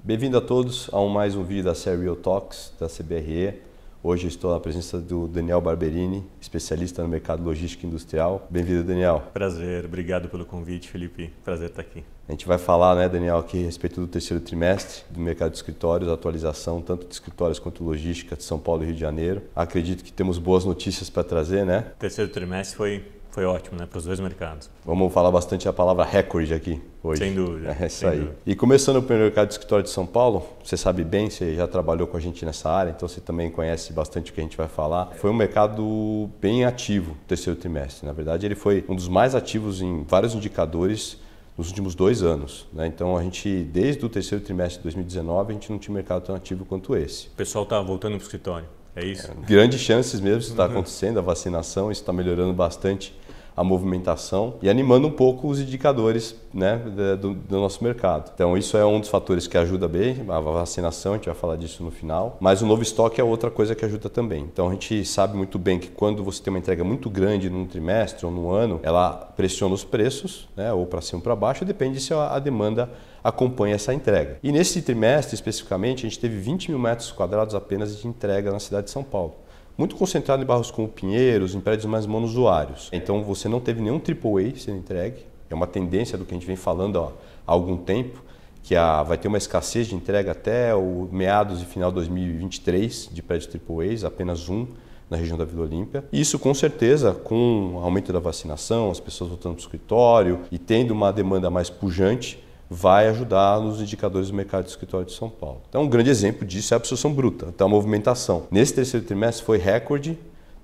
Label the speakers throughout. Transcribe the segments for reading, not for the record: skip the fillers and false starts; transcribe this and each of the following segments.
Speaker 1: Bem-vindo a todos a mais um vídeo da série Real Talks da CBRE. Hoje eu estou na presença do Daniel Barberini, especialista no mercado logístico e industrial. Bem-vindo, Daniel.
Speaker 2: Prazer, obrigado pelo convite, Felipe. Prazer estar aqui.
Speaker 1: A gente vai falar, Daniel, aqui a respeito do terceiro trimestre do mercado de escritórios, atualização tanto de escritórios quanto logística de São Paulo e Rio de Janeiro. Acredito que temos boas notícias para trazer, né?
Speaker 2: O terceiro trimestre foi ótimo, para os dois mercados.
Speaker 1: Vamos falar bastante a palavra recorde aqui hoje.
Speaker 2: Sem dúvida.
Speaker 1: É isso aí. E começando pelo mercado de escritório de São Paulo, você sabe bem, você já trabalhou com a gente nessa área, então você também conhece bastante o que a gente vai falar. Foi um mercado bem ativo no terceiro trimestre. Na verdade, ele foi um dos mais ativos em vários indicadores nos últimos 2 anos. Então, a gente, desde o terceiro trimestre de 2019, a gente não tinha um mercado tão ativo quanto esse.
Speaker 2: O pessoal está voltando para o escritório, é isso?
Speaker 1: Grandes chances mesmo, isso está acontecendo, a vacinação, isso está melhorando bastante a movimentação e animando um pouco os indicadores do nosso mercado. Então isso é um dos fatores que ajuda bem, a vacinação, a gente vai falar disso no final, mas o novo estoque é outra coisa que ajuda também. Então a gente sabe muito bem que quando você tem uma entrega muito grande num trimestre ou num ano, ela pressiona os preços, ou para cima ou para baixo, depende se a demanda acompanha essa entrega. E nesse trimestre especificamente, a gente teve 20 mil metros quadrados apenas de entrega na cidade de São Paulo. Muito concentrado em bairros como Pinheiros, em prédios mais monousuários. Então você não teve nenhum AAA sendo entregue. É uma tendência do que a gente vem falando há algum tempo, que vai ter uma escassez de entrega até o meados e final de 2023 de prédios AAAs, apenas um na região da Vila Olímpia. Isso com certeza, com o aumento da vacinação, as pessoas voltando para o escritório e tendo uma demanda mais pujante, vai ajudar nos indicadores do mercado de escritório de São Paulo. Então, um grande exemplo disso é a absorção bruta, então a movimentação. Nesse terceiro trimestre foi recorde,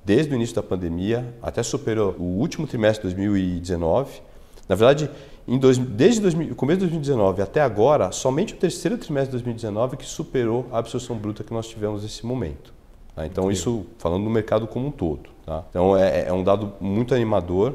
Speaker 1: desde o início da pandemia, até superou o último trimestre de 2019. Na verdade, desde o começo de 2019 até agora, somente o terceiro trimestre de 2019 que superou a absorção bruta que nós tivemos nesse momento. Então, isso falando do mercado como um todo. Então, é um dado muito animador,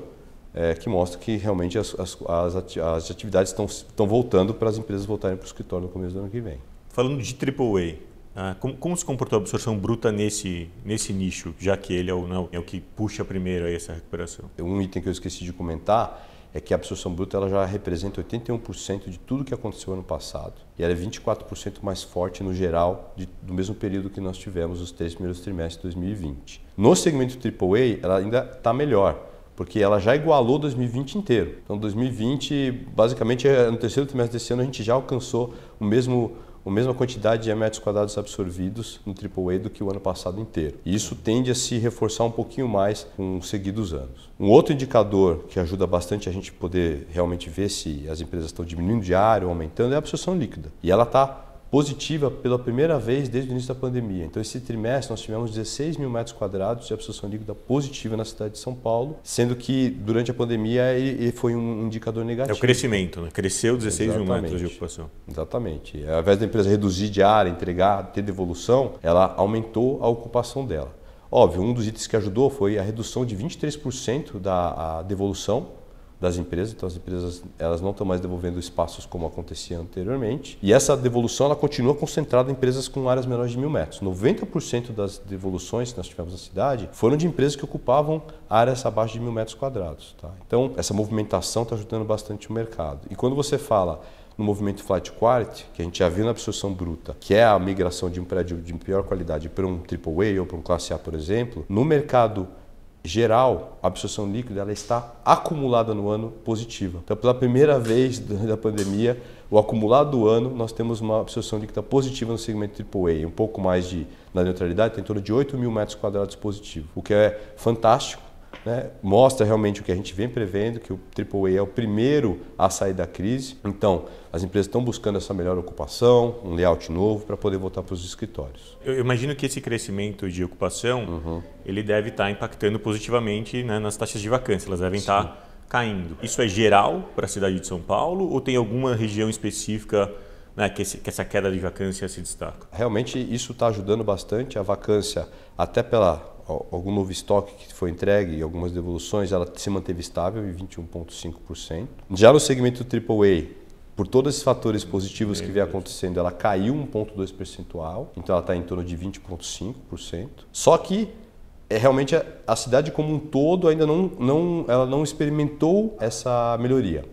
Speaker 1: que mostra que realmente as atividades estão voltando para as empresas voltarem para o escritório no começo do ano que vem.
Speaker 2: Falando de AAA, como se comportou a absorção bruta nesse nicho, já que ele é o que puxa primeiro aí essa recuperação? Um
Speaker 1: item que eu esqueci de comentar é que a absorção bruta ela já representa 81% de tudo que aconteceu ano passado. E ela é 24% mais forte no geral do mesmo período que nós tivemos os 3 primeiros trimestres de 2020. No segmento AAA, ela ainda está melhor, porque ela já igualou 2020 inteiro. Então, 2020, basicamente, no terceiro trimestre desse ano, a gente já alcançou a mesma quantidade de metros quadrados absorvidos no AAA do que o ano passado inteiro. E isso tende a se reforçar um pouquinho mais com os seguidos anos. Um outro indicador que ajuda bastante a gente poder realmente ver se as empresas estão diminuindo de área ou aumentando é a absorção líquida. E ela está positiva pela primeira vez desde o início da pandemia. Então, esse trimestre nós tivemos 16 mil metros quadrados de absorção líquida positiva na cidade de São Paulo, sendo que durante a pandemia ele foi um indicador negativo.
Speaker 2: É o crescimento, Cresceu 16 mil metros de ocupação.
Speaker 1: Exatamente. Ao invés da empresa reduzir de área, entregar, ter devolução, ela aumentou a ocupação dela. Óbvio, um dos itens que ajudou foi a redução de 23% da devolução das empresas. Então as empresas elas não estão mais devolvendo espaços como acontecia anteriormente. E essa devolução ela continua concentrada em empresas com áreas menores de 1.000 metros. 90% das devoluções que nós tivemos na cidade foram de empresas que ocupavam áreas abaixo de 1.000 metros quadrados. Então essa movimentação está ajudando bastante o mercado. E quando você fala no movimento flight quality, que a gente já viu na absorção bruta, que é a migração de um prédio de pior qualidade para um AAA ou para um classe A, por exemplo, no mercado geral, a absorção líquida ela está acumulada no ano positiva. Então, pela primeira vez da pandemia, o acumulado do ano, nós temos uma absorção líquida positiva no segmento AAA, um pouco mais na neutralidade, tem em torno de 8 mil metros quadrados positivo, o que é fantástico. Mostra realmente o que a gente vem prevendo, que o AAA é o primeiro a sair da crise. Então, as empresas estão buscando essa melhor ocupação, um layout novo para poder voltar para os escritórios.
Speaker 2: Eu imagino que esse crescimento de ocupação ele deve estar impactando positivamente nas taxas de vacância, elas devem estar caindo. Isso é geral para a cidade de São Paulo ou tem alguma região específica que essa queda de vacância se destaca?
Speaker 1: Realmente isso está ajudando bastante. A vacância, até pela algum novo estoque que foi entregue e algumas devoluções, ela se manteve estável em 21,5%. Já no segmento AAA, por todos esses fatores positivos que vem acontecendo, ela caiu 1,2 percentual, então ela está em torno de 20,5%. Só que realmente a cidade como um todo ainda ela não experimentou essa melhoria.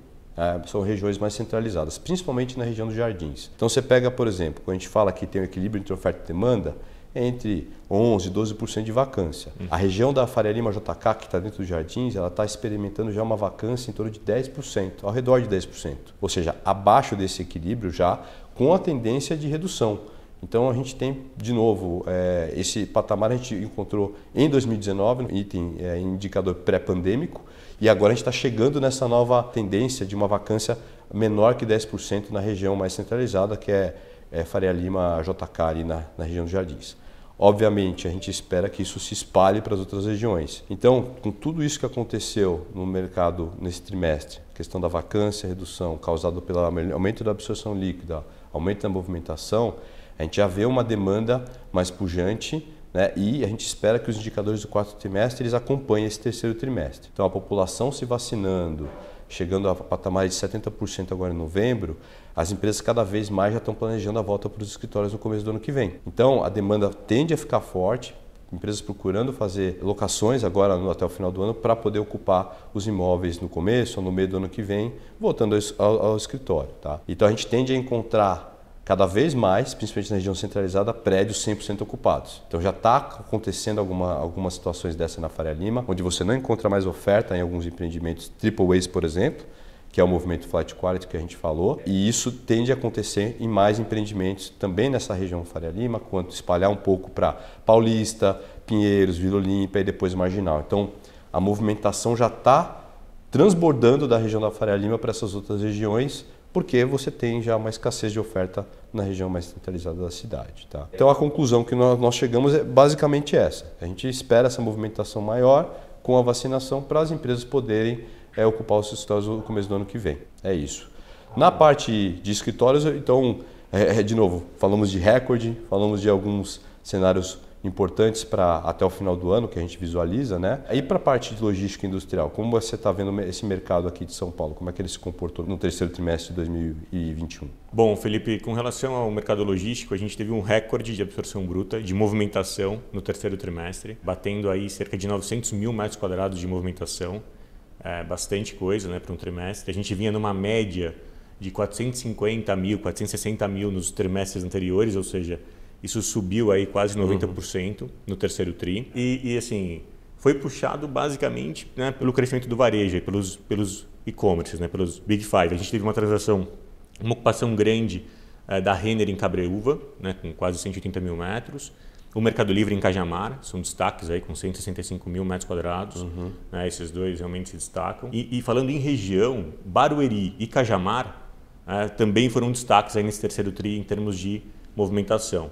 Speaker 1: São regiões mais centralizadas, principalmente na região dos Jardins. Então você pega, por exemplo, quando a gente fala que tem um equilíbrio entre oferta e demanda, entre 11% e 12% de vacância. A região da Faria Lima JK, que está dentro dos Jardins, ela está experimentando já uma vacância em torno de 10%, ao redor de 10%. Ou seja, abaixo desse equilíbrio já, com a tendência de redução. Então a gente tem, de novo, esse patamar a gente encontrou em 2019, no item indicador pré-pandêmico, e agora a gente está chegando nessa nova tendência de uma vacância menor que 10% na região mais centralizada, que é Faria Lima JK, ali na região dos Jardins. Obviamente, a gente espera que isso se espalhe para as outras regiões. Então, com tudo isso que aconteceu no mercado nesse trimestre, questão da vacância, redução causada pelo aumento da absorção líquida, aumento da movimentação, a gente já vê uma demanda mais pujante, né? E a gente espera que os indicadores do quarto trimestre eles acompanhem esse terceiro trimestre. Então, a população se vacinando, chegando a patamares de 70% agora em novembro, as empresas cada vez mais já estão planejando a volta para os escritórios no começo do ano que vem. Então, a demanda tende a ficar forte, empresas procurando fazer locações agora até o final do ano para poder ocupar os imóveis no começo ou no meio do ano que vem, voltando ao escritório. Tá? Então, a gente tende a encontrar cada vez mais, principalmente na região centralizada, prédios 100% ocupados. Então já está acontecendo algumas situações dessa na Faria Lima, onde você não encontra mais oferta em alguns empreendimentos AAAs, por exemplo, que é o movimento Flight Quality que a gente falou, e isso tende a acontecer em mais empreendimentos também nessa região Faria Lima, quanto espalhar um pouco para Paulista, Pinheiros, Vila Olímpia e depois Marginal. Então a movimentação já está transbordando da região da Faria Lima para essas outras regiões, porque você tem já uma escassez de oferta na região mais centralizada da cidade. Tá? Então a conclusão que nós chegamos é basicamente essa. A gente espera essa movimentação maior com a vacinação para as empresas poderem ocupar os escritórios no começo do ano que vem. É isso. Na parte de escritórios, então, de novo, falamos de recorde, falamos de alguns cenários importantes para até o final do ano que a gente visualiza, né? E para a parte de logística industrial, como você está vendo esse mercado aqui de São Paulo? Como é que ele se comportou no terceiro trimestre de 2021?
Speaker 2: Bom, Felipe, com relação ao mercado logístico, a gente teve um recorde de absorção bruta, de movimentação no terceiro trimestre, batendo aí cerca de 900 mil metros quadrados de movimentação. Bastante coisa, né, para um trimestre. A gente vinha numa média de 450 mil, 460 mil nos trimestres anteriores, ou seja, isso subiu aí quase 90% no terceiro tri. E assim, foi puxado basicamente, né, pelo crescimento do varejo, pelos e-commerces, né, pelos Big Five. A gente teve uma transação, uma ocupação grande da Renner em Cabreúva, né, com quase 180 mil metros. O Mercado Livre em Cajamar, são destaques aí com 165 mil metros quadrados. Né, esses dois realmente se destacam. E falando em região, Barueri e Cajamar também foram destaques aí nesse terceiro tri em termos de movimentação,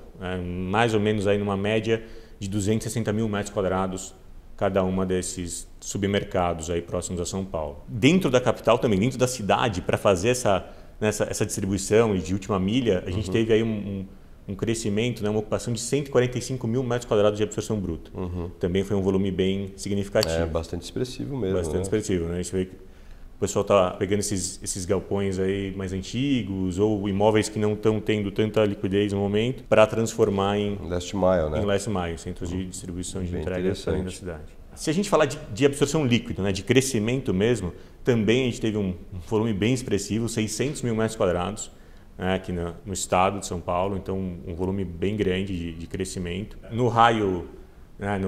Speaker 2: mais ou menos aí numa média de 260 mil metros quadrados cada uma desses submercados aí próximos a São Paulo. Dentro da capital também, dentro da cidade, para fazer essa distribuição de última milha, a gente teve aí um crescimento, né, uma ocupação de 145 mil metros quadrados de absorção bruta. Também foi um volume bem significativo.
Speaker 1: É bastante expressivo mesmo.
Speaker 2: Bastante expressivo, né? Isso aí, o pessoal está pegando esses galpões aí mais antigos ou imóveis que não estão tendo tanta liquidez no momento para transformar em
Speaker 1: Last Mile, né?
Speaker 2: Em Last Mile, centros de distribuição de entrega da cidade. Se a gente falar de absorção líquida, né, de crescimento mesmo, também a gente teve um volume bem expressivo, 600 mil metros quadrados, né, aqui no estado de São Paulo, então um volume bem grande de crescimento. No raio, né,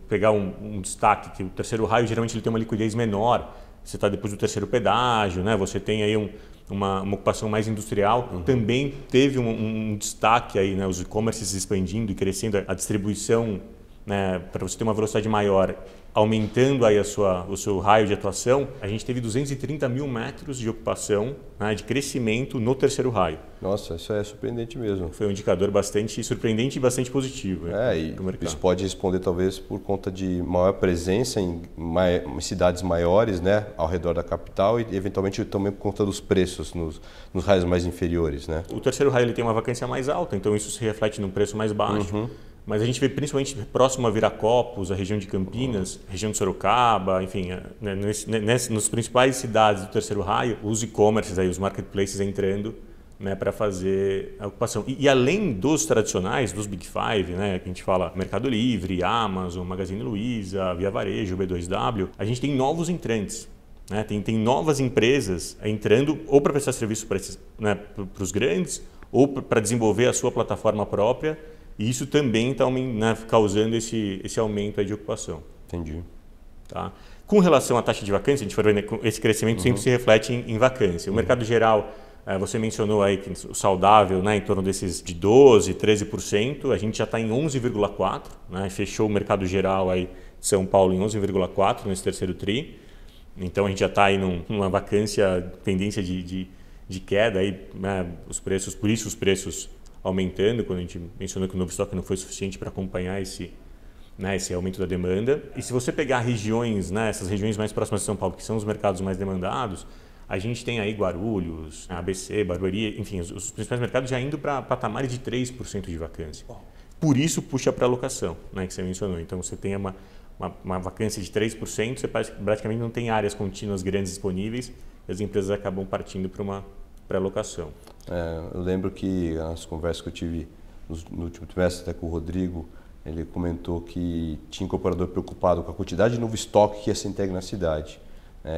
Speaker 2: pegar um destaque, que o terceiro raio geralmente ele tem uma liquidez menor, você está depois do terceiro pedágio, né? Você tem aí uma ocupação mais industrial. Também teve um destaque aí, né? Os e-commerces expandindo e crescendo, a distribuição, né? Para você ter uma velocidade maior, aumentando aí o seu raio de atuação. A gente teve 230 mil metros de ocupação, né, de crescimento no terceiro raio.
Speaker 1: Nossa, isso é surpreendente mesmo.
Speaker 2: Foi um indicador bastante surpreendente e bastante positivo.
Speaker 1: E isso pode responder talvez por conta de maior presença em cidades maiores, né, ao redor da capital e eventualmente também por conta dos preços nos raios mais inferiores, né?
Speaker 2: O terceiro raio ele tem uma vacância mais alta, então isso se reflete num preço mais baixo. Mas a gente vê principalmente próximo a Viracopos, a região de Campinas, região de Sorocaba, enfim, né, nas principais cidades do terceiro raio, os e-commerces, os marketplaces entrando, né, para fazer a ocupação. E além dos tradicionais, dos Big Five, né, que a gente fala Mercado Livre, Amazon, Magazine Luiza, Via Varejo, B2W, a gente tem novos entrantes. Né? Tem novas empresas entrando ou para prestar serviço para os grandes ou para desenvolver a sua plataforma própria, e isso também está causando esse aumento aí de ocupação.
Speaker 1: Entendi.
Speaker 2: Tá? Com relação à taxa de vacância, a gente for ver, né, esse crescimento sempre se reflete em vacância. O mercado geral, você mencionou aí que o saudável, né, em torno desses de 12%, 13%, a gente já está em 11,4%, né, fechou o mercado geral aí de São Paulo em 11,4% nesse terceiro TRI. Então a gente já está aí numa vacância, tendência de queda, aí, né, por isso os preços aumentando, quando a gente mencionou que o novo estoque não foi suficiente para acompanhar esse aumento da demanda. E se você pegar regiões, né, essas regiões mais próximas de São Paulo, que são os mercados mais demandados, a gente tem aí Guarulhos, ABC, Barueri, enfim, os principais mercados já indo para patamares de 3% de vacância. Por isso puxa para a alocação, né, que você mencionou. Então você tem uma vacância de 3%, você praticamente não tem áreas contínuas grandes disponíveis, e as empresas acabam partindo para uma pré-alocação.
Speaker 1: Eu lembro que nas conversas que eu tive no último trimestre até com o Rodrigo, ele comentou que tinha incorporador preocupado com a quantidade de novo estoque que ia ser entregue na cidade.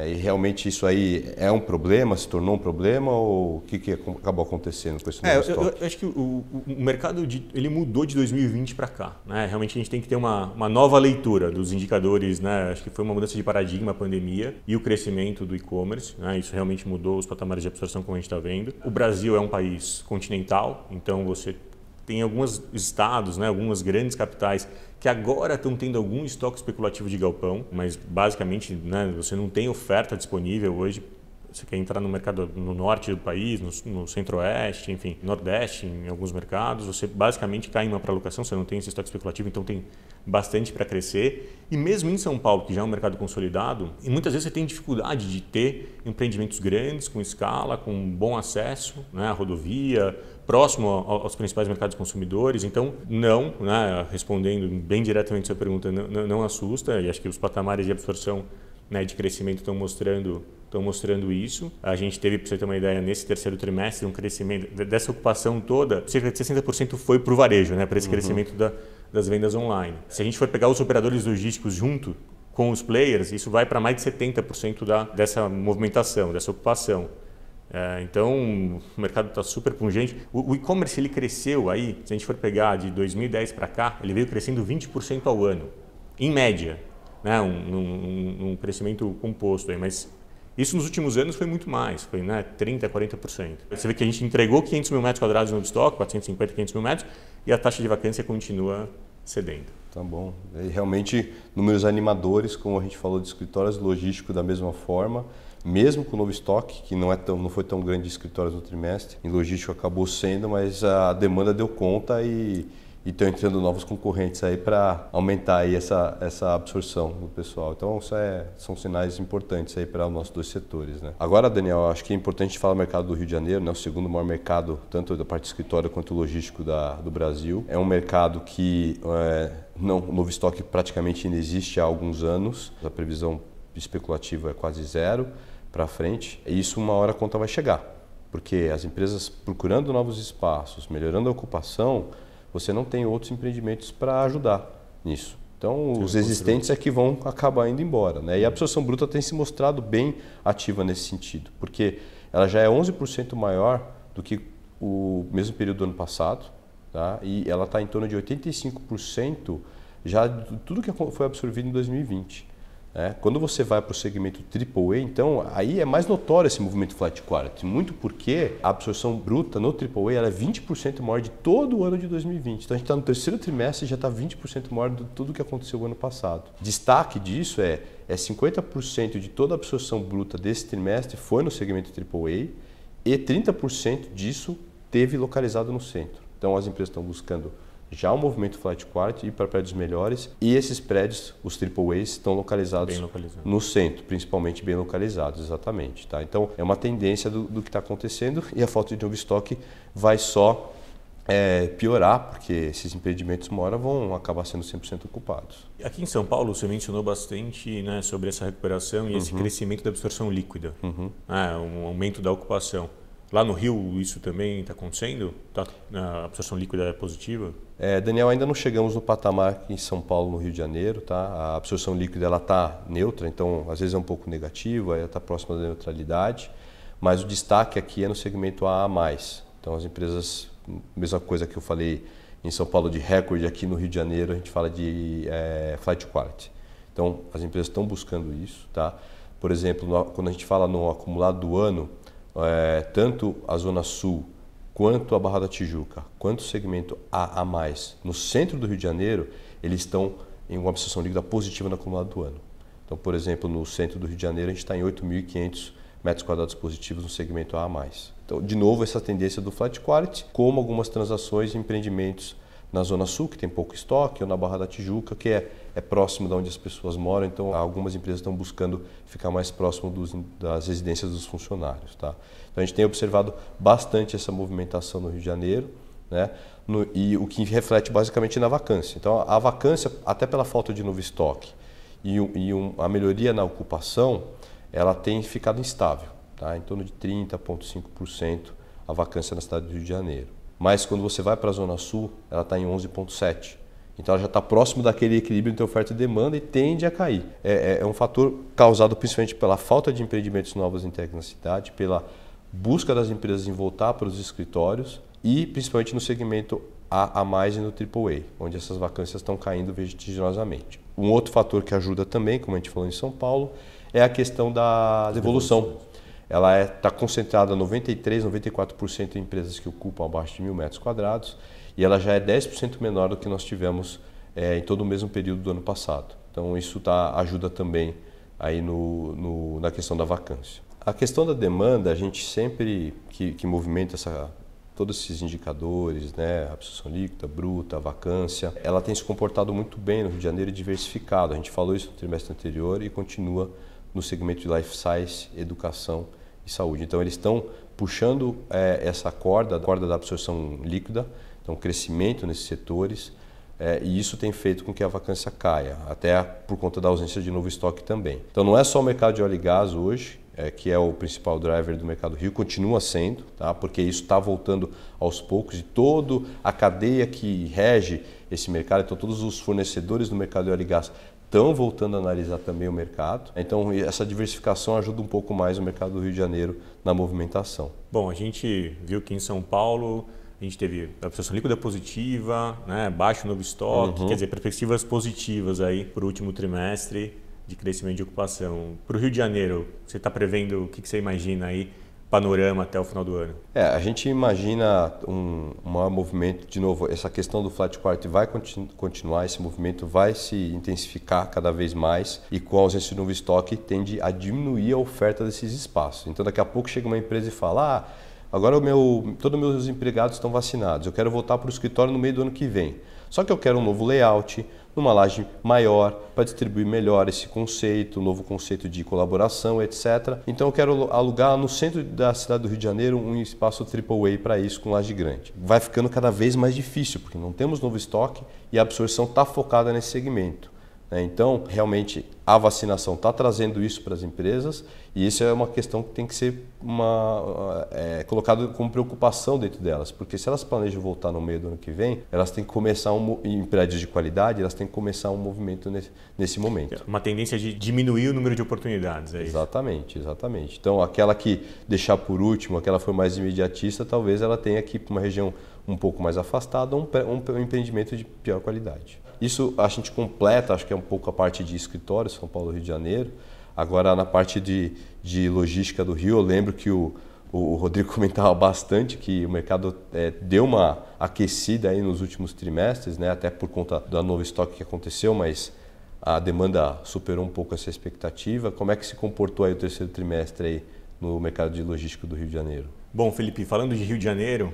Speaker 1: E realmente isso aí é um problema, se tornou um problema, ou o que acabou acontecendo com esse novo estoque?
Speaker 2: Eu acho que o mercado ele mudou de 2020 para cá. Né? Realmente a gente tem que ter uma nova leitura dos indicadores. Né? Acho que foi uma mudança de paradigma a pandemia e o crescimento do e-commerce. Né? Isso realmente mudou os patamares de absorção, como a gente está vendo. O Brasil é um país continental, então você tem alguns estados, né, algumas grandes capitais que agora estão tendo algum estoque especulativo de galpão, mas basicamente, né, você não tem oferta disponível hoje. Você quer entrar no mercado no norte do país, no centro-oeste, enfim, nordeste, em alguns mercados, você basicamente cai em uma pré-alocação, você não tem esse estoque especulativo, então tem bastante para crescer. E mesmo em São Paulo, que já é um mercado consolidado, e muitas vezes você tem dificuldade de ter empreendimentos grandes, com escala, com bom acesso, né, à rodovia, próximo aos principais mercados consumidores. Então, não, né, respondendo bem diretamente a sua pergunta, não assusta, e acho que os patamares de absorção, né, de crescimento estão mostrando isso. A gente teve, para você ter uma ideia, nesse terceiro trimestre, um crescimento dessa ocupação toda, cerca de 60% foi para o varejo, né, para esse crescimento das vendas online. Se a gente for pegar os operadores logísticos junto com os players, isso vai para mais de 70% dessa movimentação, dessa ocupação. Então, o mercado está super pungente. O e-commerce ele cresceu aí, se a gente for pegar de 2010 para cá, ele veio crescendo 20% ao ano, em média, né? Um crescimento composto aí, mas isso nos últimos anos foi muito mais, foi, né, 30%, 40%. Você vê que a gente entregou 500 mil metros quadrados no estoque, 450, 500 mil metros, e a taxa de vacância continua cedendo.
Speaker 1: Tá bom. E realmente, números animadores, como a gente falou de escritórios logísticos da mesma forma, mesmo com o novo estoque, que não foi tão grande de escritórios no trimestre, em logístico acabou sendo, mas a demanda deu conta e estão entrando novos concorrentes aí para aumentar aí essa absorção do pessoal. Então, isso são sinais importantes aí para os nossos dois setores, né? Agora, Daniel, acho que é importante falar do mercado do Rio de Janeiro, né? O segundo maior mercado, tanto da parte de escritório quanto logístico do Brasil. É um mercado que o novo estoque praticamente ainda existe há alguns anos. A previsão especulativa é quase zero para frente. E isso uma hora a conta vai chegar, porque as empresas procurando novos espaços, melhorando a ocupação, você não tem outros empreendimentos para ajudar nisso. Então, os existentes é que vão acabar indo embora, né? E a absorção bruta tem se mostrado bem ativa nesse sentido, porque ela já é 11% maior do que o mesmo período do ano passado, tá? E ela está em torno de 85% já de tudo que foi absorvido em 2020. Quando você vai para o segmento AAA, então aí é mais notório esse movimento flight quality, muito porque a absorção bruta no AAA ela é 20% maior de todo o ano de 2020. Então a gente está no terceiro trimestre e já está 20% maior de tudo que aconteceu o ano passado. Destaque disso é 50% de toda a absorção bruta desse trimestre foi no segmento AAA e 30% disso teve localizado no centro. Então as empresas estão buscando já o movimento flight quality ir para prédios melhores e esses prédios, os AAAs, estão localizados no centro, principalmente bem localizados, exatamente. Tá? Então é uma tendência do que está acontecendo e a falta de novo estoque vai só piorar, porque esses empreendimentos uma hora vão acabar sendo 100% ocupados.
Speaker 2: Aqui em São Paulo você mencionou bastante, né, sobre essa recuperação e esse crescimento da absorção líquida, um aumento da ocupação. Lá no Rio isso também está acontecendo? A absorção líquida é positiva?
Speaker 1: Daniel, ainda não chegamos no patamar aqui em São Paulo, no Rio de Janeiro. Tá? A absorção líquida está neutra, então às vezes é um pouco negativa, está próxima da neutralidade. Mas o destaque aqui é no segmento AA+. Então as empresas, mesma coisa que eu falei em São Paulo de recorde, aqui no Rio de Janeiro a gente fala de flight quality. Então as empresas estão buscando isso. Tá? Por exemplo, quando a gente fala no acumulado do ano, tanto a Zona Sul, quanto a Barra da Tijuca, quanto o segmento AA+, no centro do Rio de Janeiro, eles estão em uma absorção líquida positiva no acumulado do ano. Então, por exemplo, no centro do Rio de Janeiro, a gente está em 8.500 metros quadrados positivos no segmento AA+. Então, de novo, essa tendência do flight quality, como algumas transações e empreendimentos na Zona Sul, que tem pouco estoque, ou na Barra da Tijuca, que é próximo de onde as pessoas moram, então algumas empresas estão buscando ficar mais próximo das residências dos funcionários. Tá? Então a gente tem observado bastante essa movimentação no Rio de Janeiro, né? E o que reflete basicamente na vacância. Então a vacância, até pela falta de novo estoque e a melhoria na ocupação, ela tem ficado instável, tá? Em torno de 30,5% a vacância na cidade do Rio de Janeiro. Mas quando você vai para a Zona Sul, ela está em 11,7%. Então ela já está próximo daquele equilíbrio entre oferta e demanda e tende a cair. É um fator causado principalmente pela falta de empreendimentos novos entregues na cidade, pela busca das empresas em voltar para os escritórios e principalmente no segmento AA+, e no AAA, onde essas vacâncias estão caindo vertiginosamente. Um outro fator que ajuda também, como a gente falou em São Paulo, é a questão da devolução. Ela está concentrada 93%, 94% em empresas que ocupam abaixo de 1.000 metros quadrados e ela já é 10% menor do que nós tivemos em todo o mesmo período do ano passado. Então isso ajuda também aí na questão da vacância. A questão da demanda, a gente sempre que movimenta todos esses indicadores, né, a absorção líquida, bruta, a vacância, ela tem se comportado muito bem no Rio de Janeiro e diversificado. A gente falou isso no trimestre anterior e continua no segmento de life science, educação e saúde. Então eles estão puxando essa corda da absorção líquida, então crescimento nesses setores, e isso tem feito com que a vacância caia, até por conta da ausência de novo estoque também. Então não é só o mercado de óleo e gás hoje, que é o principal driver do mercado Rio, continua sendo, tá? Porque isso está voltando aos poucos e toda a cadeia que rege esse mercado, então todos os fornecedores do mercado de óleo e gás estão voltando a analisar também o mercado. Então essa diversificação ajuda um pouco mais o mercado do Rio de Janeiro na movimentação.
Speaker 2: Bom, a gente viu que em São Paulo a gente teve a absorção líquida positiva, né, baixo novo estoque, quer dizer, perspectivas positivas aí para o último trimestre de crescimento de ocupação. Para o Rio de Janeiro, você está prevendo, o que você imagina aí, panorama até o final do ano?
Speaker 1: A gente imagina um maior movimento, de novo, essa questão do flat quality vai continuar, esse movimento vai se intensificar cada vez mais e com a ausência de novo estoque tende a diminuir a oferta desses espaços. Então daqui a pouco chega uma empresa e fala, agora todos os meus empregados estão vacinados, eu quero voltar para o escritório no meio do ano que vem. Só que eu quero um novo layout, numa laje maior, para distribuir melhor esse conceito, um novo conceito de colaboração, etc. Então eu quero alugar no centro da cidade do Rio de Janeiro um espaço AAA para isso, com laje grande. Vai ficando cada vez mais difícil, porque não temos novo estoque e a absorção está focada nesse segmento. Então, realmente, a vacinação está trazendo isso para as empresas e isso é uma questão que tem que ser colocada como preocupação dentro delas, porque se elas planejam voltar no meio do ano que vem, elas têm que começar, em prédios de qualidade, elas têm que começar um movimento nesse momento.
Speaker 2: Uma tendência de diminuir o número de oportunidades, é isso?
Speaker 1: Exatamente. Então, aquela que deixar por último, aquela for mais imediatista, talvez ela tenha que ir para uma região um pouco mais afastada, um empreendimento de pior qualidade. Isso a gente completa, acho que é um pouco a parte de escritório, São Paulo, Rio de Janeiro. Agora, na parte de logística do Rio, eu lembro que o Rodrigo comentava bastante que o mercado deu uma aquecida aí nos últimos trimestres, né, até por conta do novo estoque que aconteceu, mas a demanda superou um pouco essa expectativa. Como é que se comportou aí o terceiro trimestre aí no mercado de logística do Rio de Janeiro?
Speaker 2: Bom, Felipe, falando de Rio de Janeiro,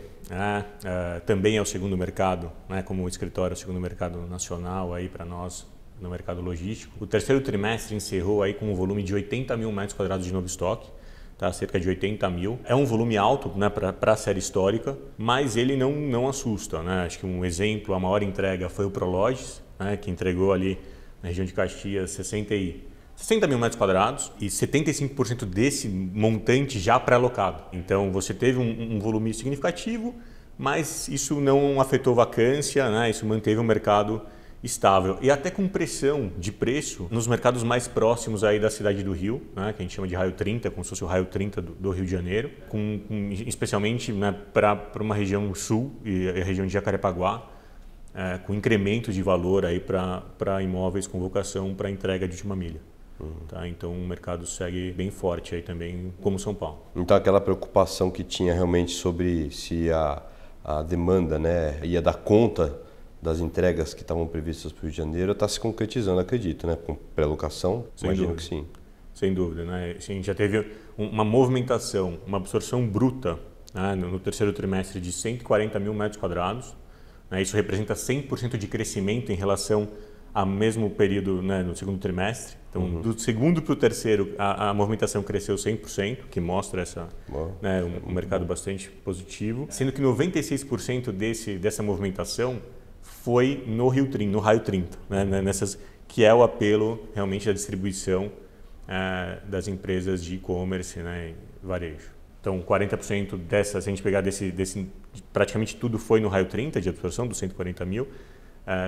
Speaker 2: também é o segundo mercado, né, como escritório, é o segundo mercado nacional aí para nós no mercado logístico. O terceiro trimestre encerrou aí com um volume de 80 mil metros quadrados de novo estoque, tá? Cerca de 80 mil. É um volume alto, né, para a série histórica, mas ele não assusta, né? Acho que um exemplo, a maior entrega foi o Prologis, né, que entregou ali na região de Caxias 60 60 mil metros quadrados e 75% desse montante já pré-alocado. Então você teve um volume significativo, mas isso não afetou vacância, né? Isso manteve o mercado estável e até com pressão de preço nos mercados mais próximos aí da cidade do Rio, né? Que a gente chama de raio 30, como se fosse o raio 30 do Rio de Janeiro, especialmente, né, para uma região sul e a região de Jacarepaguá, com incremento de valor aí para imóveis com vocação para entrega de última milha. Tá? Então o mercado segue bem forte aí também, como São Paulo.
Speaker 1: Então aquela preocupação que tinha realmente sobre se a demanda, né, ia dar conta das entregas que estavam previstas para o Rio de Janeiro está se concretizando, acredito, né? Com pré-locação, imagino que sim.
Speaker 2: Sem dúvida, né? A gente já teve uma movimentação, uma absorção bruta, né, no terceiro trimestre de 140 mil metros quadrados. Né? Isso representa 100% de crescimento em relação ao mesmo período, né, no segundo trimestre. Então, do segundo para o terceiro, a movimentação cresceu 100%, que mostra né, um mercado bastante positivo. Sendo que 96% dessa movimentação foi no raio 30, né, que é o apelo realmente da distribuição das empresas de e-commerce, né, varejo. Então, 40% dessa, se a gente pegar praticamente tudo foi no raio 30 de absorção, dos 140 mil,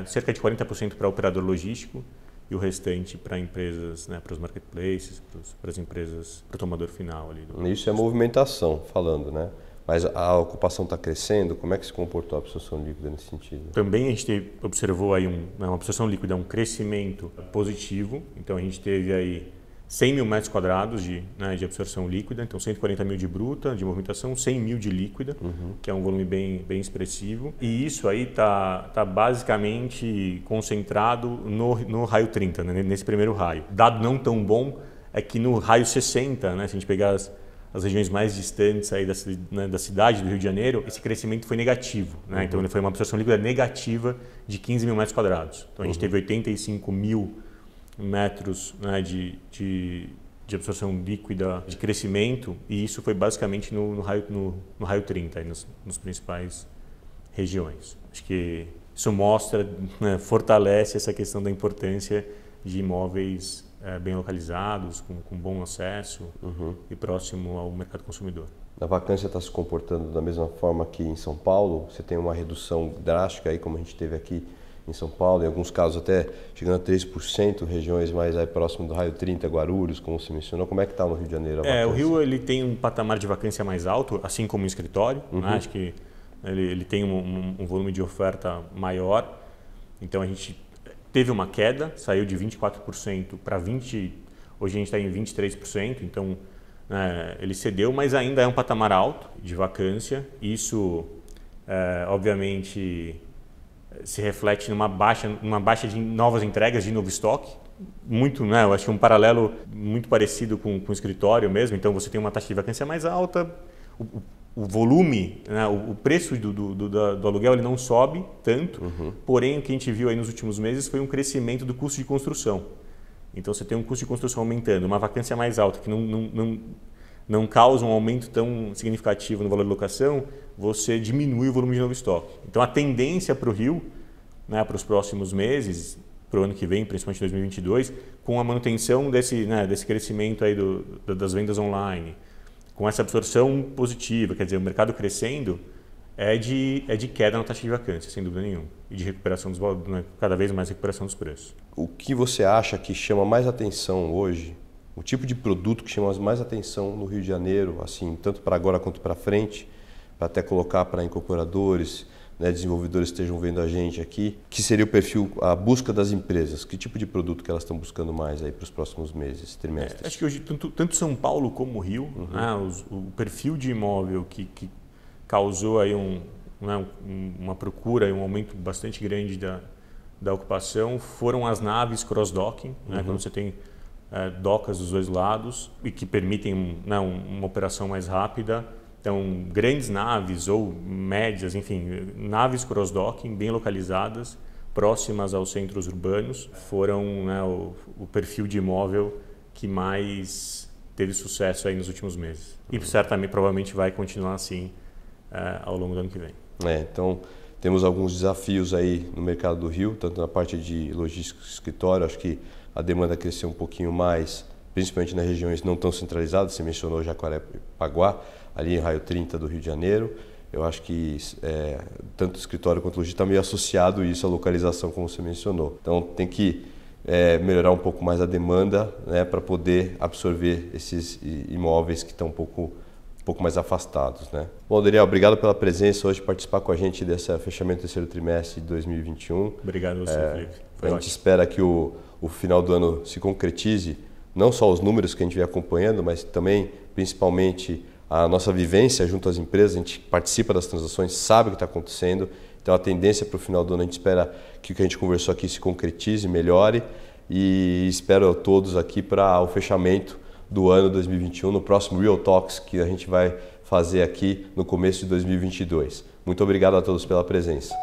Speaker 2: cerca de 40% para operador logístico e o restante para empresas, né, para os marketplaces, para as empresas, para o tomador final ali.
Speaker 1: Isso é movimentação, falando, né? Mas a ocupação está crescendo, como é que se comportou a absorção líquida nesse sentido?
Speaker 2: Também a gente observou aí uma absorção líquida, um crescimento positivo, então a gente teve aí 100 mil metros quadrados de absorção líquida, então 140 mil de bruta, de movimentação, 100 mil de líquida, que é um volume bem expressivo. E isso aí está basicamente concentrado no raio 30, né, nesse primeiro raio. Dado não tão bom é que no raio 60, né, se a gente pegar as regiões mais distantes aí da cidade do Rio de Janeiro, esse crescimento foi negativo. Né? Então foi uma absorção líquida negativa de 15 mil metros quadrados. Então a gente teve 85 mil metros, né, de absorção líquida de crescimento, e isso foi basicamente no raio 30, aí nos principais regiões. Acho que isso mostra, né, fortalece essa questão da importância de imóveis bem localizados, com bom acesso e próximo ao mercado consumidor.
Speaker 1: A vacância está se comportando da mesma forma que em São Paulo? Você tem uma redução drástica aí, como a gente teve aqui em São Paulo, em alguns casos até chegando a 3%, regiões mais aí próximo do raio 30, Guarulhos, como você mencionou. Como é que está no Rio de Janeiro a vacância?
Speaker 2: O Rio ele tem um patamar de vacância mais alto, assim como o escritório. Né? Acho que ele tem um volume de oferta maior. Então a gente teve uma queda, saiu de 24% para 20%, hoje a gente está em 23%, então ele cedeu, mas ainda é um patamar alto de vacância. Isso, obviamente, se reflete numa baixa de novas entregas, de novo estoque. Muito, né, eu acho que um paralelo muito parecido com o escritório mesmo. Então você tem uma taxa de vacância mais alta, o volume, né, o preço do aluguel ele não sobe tanto, porém o que a gente viu aí nos últimos meses foi um crescimento do custo de construção. Então você tem um custo de construção aumentando, uma vacância mais alta que não causa um aumento tão significativo no valor de locação, você diminui o volume de novo estoque. Então a tendência para o Rio, né, para os próximos meses, para o ano que vem, principalmente 2022, com a manutenção desse crescimento aí das vendas online, com essa absorção positiva, quer dizer, o mercado crescendo, é de queda na taxa de vacância, sem dúvida nenhuma, e de recuperação dos valores, né, cada vez mais recuperação dos preços.
Speaker 1: O que você acha que chama mais atenção hoje? O tipo de produto que chama mais atenção no Rio de Janeiro, assim, tanto para agora quanto para frente, para até colocar para incorporadores, né, desenvolvedores que estejam vendo a gente aqui, que seria o perfil, a busca das empresas? Que tipo de produto que elas estão buscando mais aí para os próximos meses, trimestres?
Speaker 2: Acho que hoje, tanto São Paulo como Rio, né, o perfil de imóvel que causou aí uma procura e um aumento bastante grande da ocupação foram as naves cross-docking, né, quando você tem docas dos dois lados e que permitem uma operação mais rápida. Então, grandes naves ou médias, enfim, naves cross-docking bem localizadas, próximas aos centros urbanos, foram, né, o perfil de imóvel que mais teve sucesso aí nos últimos meses. E certamente, provavelmente vai continuar assim ao longo do ano que vem.
Speaker 1: Então, Temos alguns desafios aí no mercado do Rio, tanto na parte de logística e escritório, acho que a demanda cresceu um pouquinho mais, principalmente nas regiões não tão centralizadas, você mencionou Jacarepaguá, ali em Raio 30 do Rio de Janeiro. Eu acho que tanto o escritório quanto o logística está meio associado isso à localização, como você mencionou. Então tem que melhorar um pouco mais a demanda, né, para poder absorver esses imóveis que estão um pouco mais afastados, né? Bom, Daniel, obrigado pela presença hoje, participar com a gente desse fechamento do terceiro trimestre de 2021.
Speaker 2: Obrigado a você, Felipe.
Speaker 1: A gente espera que o final do ano se concretize, não só os números que a gente vem acompanhando, mas também, principalmente, a nossa vivência junto às empresas. A gente participa das transações, sabe o que está acontecendo. Então, a tendência para o final do ano, a gente espera que o que a gente conversou aqui se concretize, melhore, e espero todos aqui para o fechamento do ano 2021, no próximo Real Talks que a gente vai fazer aqui no começo de 2022. Muito obrigado a todos pela presença.